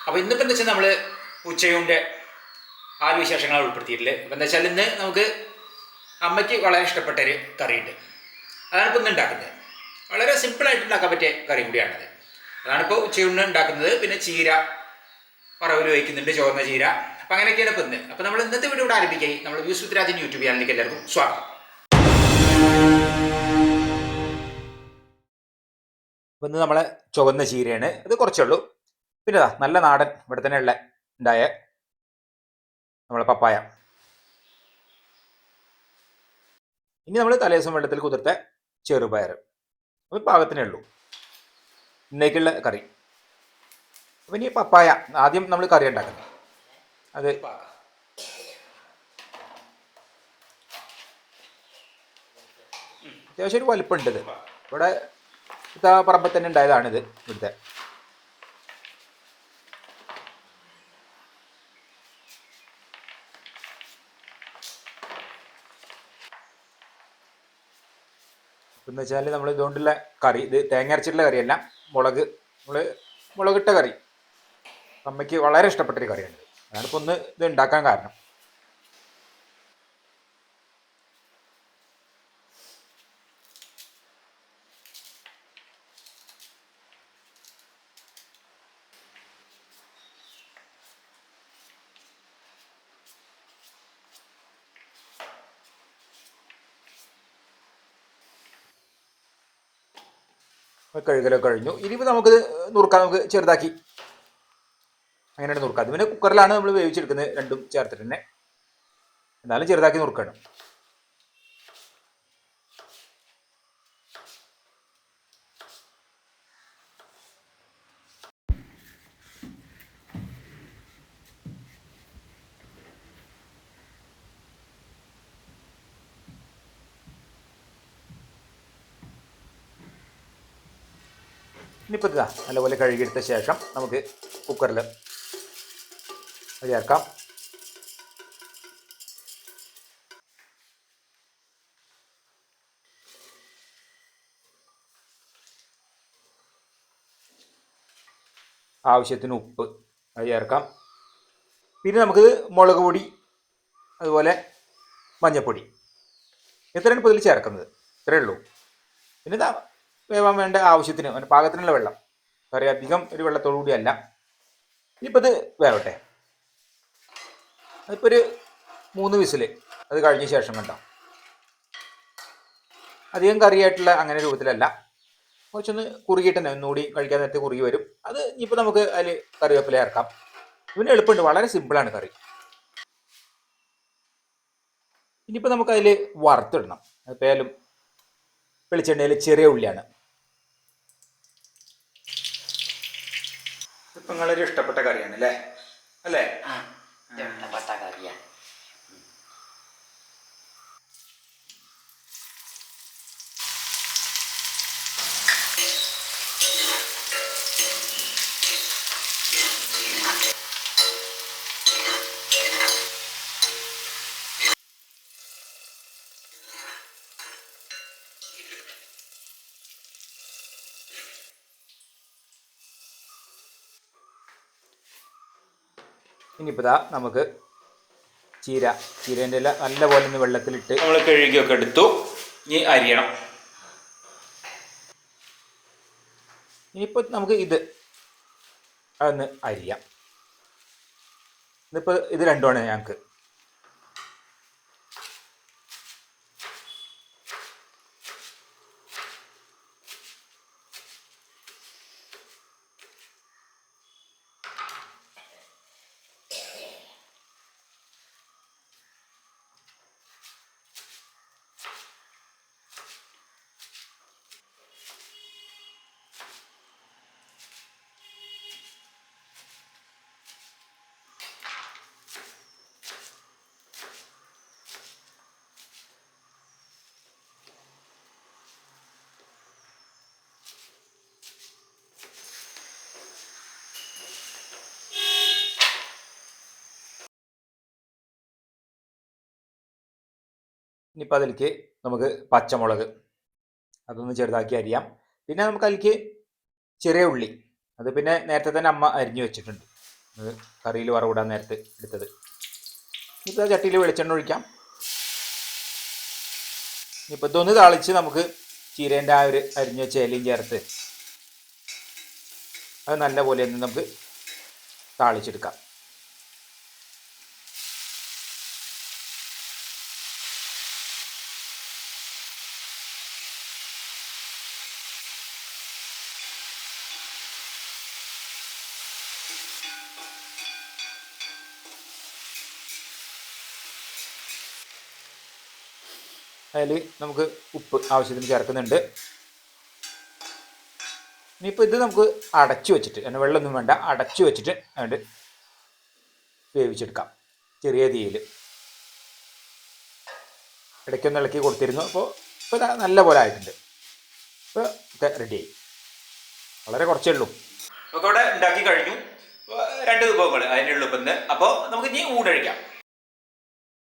അപ്പോൾ ഇന്നിപ്പോൾ എന്താ വെച്ചാൽ നമ്മൾ ഉച്ചയൂണിൻ്റെ ആ ഒരു വിശേഷങ്ങളാണ് ഉൾപ്പെടുത്തിയിട്ടുള്ളത്. അപ്പോൾ എന്താ വെച്ചാൽ ഇന്ന് നമുക്ക് അമ്മയ്ക്ക് വളരെ ഇഷ്ടപ്പെട്ടൊരു കറിയുണ്ട്. അതാണ് ഇപ്പോൾ ഇന്ന് ഉണ്ടാക്കുന്നത്. വളരെ സിമ്പിളായിട്ട് ഉണ്ടാക്കാൻ പറ്റിയ കറി കൂടിയാണത്. അതാണിപ്പോൾ ഉച്ചയൂണിന് ഉണ്ടാക്കുന്നത്. പിന്നെ ചീര വറവിൽ വയ്ക്കുന്നുണ്ട്, ചുവന്ന ചീര. അപ്പം അങ്ങനെയൊക്കെയാണ് ഇപ്പോൾ ഇന്ന്. അപ്പോൾ നമ്മൾ ഇന്നത്തെ വീഡിയോ ഇവിടെ ആരംഭിക്കുകയും നമ്മൾ വ്യൂസ് വിത്ത് രാജൻ യൂട്യൂബ് ചാനലിലേക്ക് എല്ലാവർക്കും സ്വാഗതം. അപ്പോൾ ഇന്ന് നമ്മളെ ചുവന്ന ചീരയാണ്, അത് കുറച്ചുള്ളൂ. പിന്നെ നല്ല നാടൻ ഇവിടെ തന്നെ ഉള്ള ഉണ്ടായ നമ്മളെ പപ്പായ. ഇനി നമ്മൾ തലേദിവസം വെള്ളത്തിൽ കുതിർത്ത ചെറുപയർ, അത് പാകത്തിനേ ഉള്ളൂ ഇന്നേക്കുള്ള കറി. അപ്പം ഇനി പപ്പായ ആദ്യം നമ്മൾ കറി ഉണ്ടാക്കുന്നത്. അത് അത്യാവശ്യം ഒരു വലിപ്പമുണ്ട്. ഇത് ഇവിടെ പറമ്പിൽ തന്നെ ഉണ്ടായതാണിത്. ഇവിടുത്തെ എന്ന് വെച്ചാൽ നമ്മൾ ഇതുകൊണ്ടുള്ള കറി, ഇത് തേങ്ങ അരച്ചിട്ടുള്ള കറിയല്ല, മുളകിട്ട കറി. അമ്മയ്ക്ക് വളരെ ഇഷ്ടപ്പെട്ടൊരു കറിയാണ്. അതാണിപ്പോൾ ഒന്ന് ഇത് ഉണ്ടാക്കാൻ കാരണം. കഴുകലൊക്കെ കഴിഞ്ഞു. ഇനിയിപ്പോൾ നമുക്കിത് നുറുക്കാം. നമുക്ക് ചെറുതാക്കി അങ്ങനെയാണ് നുറുക്കാം. അത് പിന്നെ കുക്കറിലാണ് നമ്മൾ വേവിച്ചെടുക്കുന്നത്, രണ്ടും ചേർത്തിട്ട് തന്നെ. എന്നാലും ചെറുതാക്കി നുറുക്കണം. ഇനിയിപ്പോൾ ഇതാ നല്ലപോലെ കഴുകിയെടുത്ത ശേഷം നമുക്ക് കുക്കറിൽ ചേർക്കാം. ആവശ്യത്തിന് ഉപ്പ് അത് ചേർക്കാം. പിന്നെ നമുക്ക് മുളക് പൊടി, അതുപോലെ മഞ്ഞൾപ്പൊടി, ഇത്രയാണ് ഇപ്പോൾ ഇതിൽ ചേർക്കുന്നത്. ഇത്രയേ ഉള്ളൂ. പിന്നെ ഇതാ വേവാൻ വേണ്ട ആവശ്യത്തിന് പാകത്തിനുള്ള വെള്ളം. കറി അധികം ഒരു വെള്ളത്തോടു കൂടിയല്ല. ഇനിയിപ്പോൾ ഇത് വേവട്ടെ. അതിപ്പോൾ ഒരു 3 വിസിൽ അത് കഴിഞ്ഞ ശേഷം കണ്ടോ. അധികം കറിയായിട്ടുള്ള അങ്ങനെ രൂപത്തിലല്ല, കുറച്ചൊന്ന് കുറുകിയിട്ട് തന്നെ ഒന്നുകൂടി കഴിക്കാൻ നേരത്തെ കുറുകി വരും. അത് ഇനിയിപ്പോൾ നമുക്ക് അതിൽ കറിവേപ്പില ചേർക്കാം. പിന്നെ എളുപ്പമുണ്ട്, വളരെ സിമ്പിളാണ് കറി. ഇനിയിപ്പോൾ നമുക്ക് അതിൽ വറുത്തിടണം. അതിലും വെളിച്ചെണ്ണയിൽ ചെറിയ ഉള്ളിയാണ്. ഇപ്പം നിങ്ങളൊരു ഇഷ്ടപ്പെട്ട കറിയാണ് അല്ലേ? അല്ലേ? ഇഷ്ടപ്പെട്ട കറിയാണ്. ഇനിയിപ്പോൾ ഇതാ നമുക്ക് ചീരേൻ്റെ എല്ലാം നല്ലപോലെ ഒന്ന് വെള്ളത്തിലിട്ട് നമ്മൾ കഴുകിയൊക്കെ എടുത്തു. ഇനി അരിയണം. ഇനിയിപ്പോൾ നമുക്ക് അതൊന്ന് അരിയാം. ഇതിപ്പോൾ ഇത് രണ്ടുമാണ് ഞങ്ങൾക്ക്. ഇനിയിപ്പോൾ അതിലേക്ക് നമുക്ക് പച്ചമുളക് അതൊന്ന് ചെറുതാക്കി അരിയാം. പിന്നെ നമുക്ക് അതിലേക്ക് ചെറിയ ഉള്ളി, അത് പിന്നെ നേരത്തെ തന്നെ അമ്മ അരിഞ്ഞു വെച്ചിട്ടുണ്ട്. കറിയിൽ വറവിടാൻ നേരത്ത് എടുത്തത്. ഇപ്പോൾ ചട്ടിയിൽ വെളിച്ചെണ്ണ ഒഴിക്കാം. ഇനിയിപ്പോൾ ഇതൊന്ന് താളിച്ച് നമുക്ക് ചീരേൻ്റെ ആ ഒരു അരിഞ്ഞ വെച്ച ഇലയും ചേർത്ത് അത് നല്ല പോലെ ഒന്ന് നമുക്ക് താളിച്ചെടുക്കാം. അതിൽ നമുക്ക് ഉപ്പ് ആവശ്യത്തിന് ചേർക്കുന്നുണ്ട്. ഇനിയിപ്പോൾ ഇത് നമുക്ക് അടച്ചു വെച്ചിട്ട്, അതിന് വെള്ളമൊന്നും വേണ്ട, അടച്ചു വെച്ചിട്ട് അതുകൊണ്ട് വേവിച്ചെടുക്കാം ചെറിയ തീയിൽ. ഇടയ്ക്കൊന്ന് ഇളക്കി കൊടുത്തിരുന്നു. ഇപ്പോൾ നല്ല പോലെ ആയിട്ടുണ്ട്. ഇപ്പോൾ ഒക്കെ റെഡിയായി. വളരെ കുറച്ചേ ഉള്ളൂ. അപ്പോൾ ഇവിടെ ഉണ്ടാക്കി കഴിഞ്ഞു. 2 വിഭവങ്ങൾ അതിനുള്ള ഇപ്പം ഇന്ന്. അപ്പോൾ നമുക്ക് ഇനി ഊണഴിക്കാം.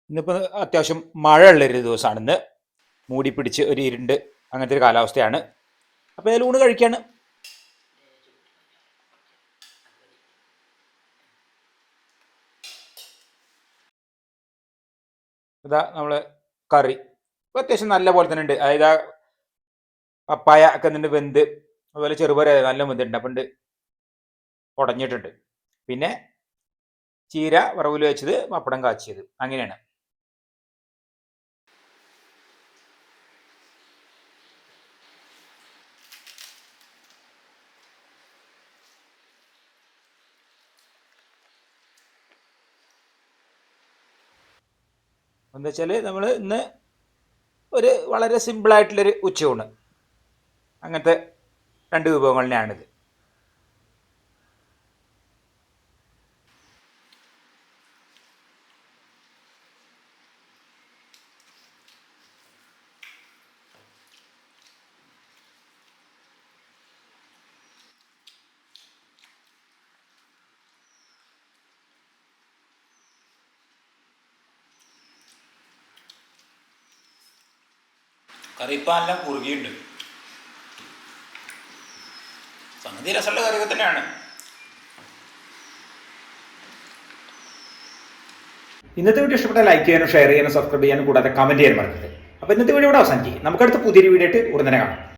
ഇന്നിപ്പോൾ അത്യാവശ്യം മഴ ഉള്ളൊരു ദിവസമാണ്. ഇന്ന് മൂടി പിടിച്ച് ഒരു ഇരുണ്ട് അങ്ങനത്തെ ഒരു കാലാവസ്ഥയാണ്. അപ്പോൾ അതിൽ ഊണ് കഴിക്കാണ്. ഇതാ നമ്മൾ കറി ഇപ്പോൾ അത്യാവശ്യം നല്ല പോലെ തന്നെ ഉണ്ട്. അതായത് പപ്പായ ഒക്കെ എന്നിട്ട് വെന്ത്, അതുപോലെ ചെറുപയർ നല്ല വെന്തിട്ടുണ്ട്. അപ്പം ഉണ്ട് ഉടഞ്ഞിട്ടുണ്ട്. പിന്നെ ചീര വറവിൽ വെച്ചത്, പപ്പടം കാച്ചിയത്, അങ്ങനെയാണ്. എന്താ വെച്ചാൽ നമ്മൾ ഇന്ന് ഒരു വളരെ സിമ്പിളായിട്ടുള്ളൊരു ഉച്ചയൂണ്. അങ്ങനത്തെ 2 വിഭവങ്ങൾ തന്നെയാണിത്. കറി ഇപ്പം നല്ല കുറുകിയുണ്ട്. സംഗതി രസമുള്ള കറിയൊക്കെ തന്നെയാണ്. ഇന്നത്തെ വീഡിയോ ഇഷ്ടപ്പെട്ടാൽ ലൈക്ക് ചെയ്യാനും ഷെയർ ചെയ്യാനും സബ്സ്ക്രൈബ് ചെയ്യാനും കൂടാതെ കമന്റ് ചെയ്യാനും മറക്കരുത്. അപ്പോൾ ഇന്നത്തെ വീഡിയോ ഇവിടെ അവസാനിക്കും. നമുക്കടുത്ത പുതിയൊരു വീഡിയോ ആയിട്ട് ഉടനെ കാണാം.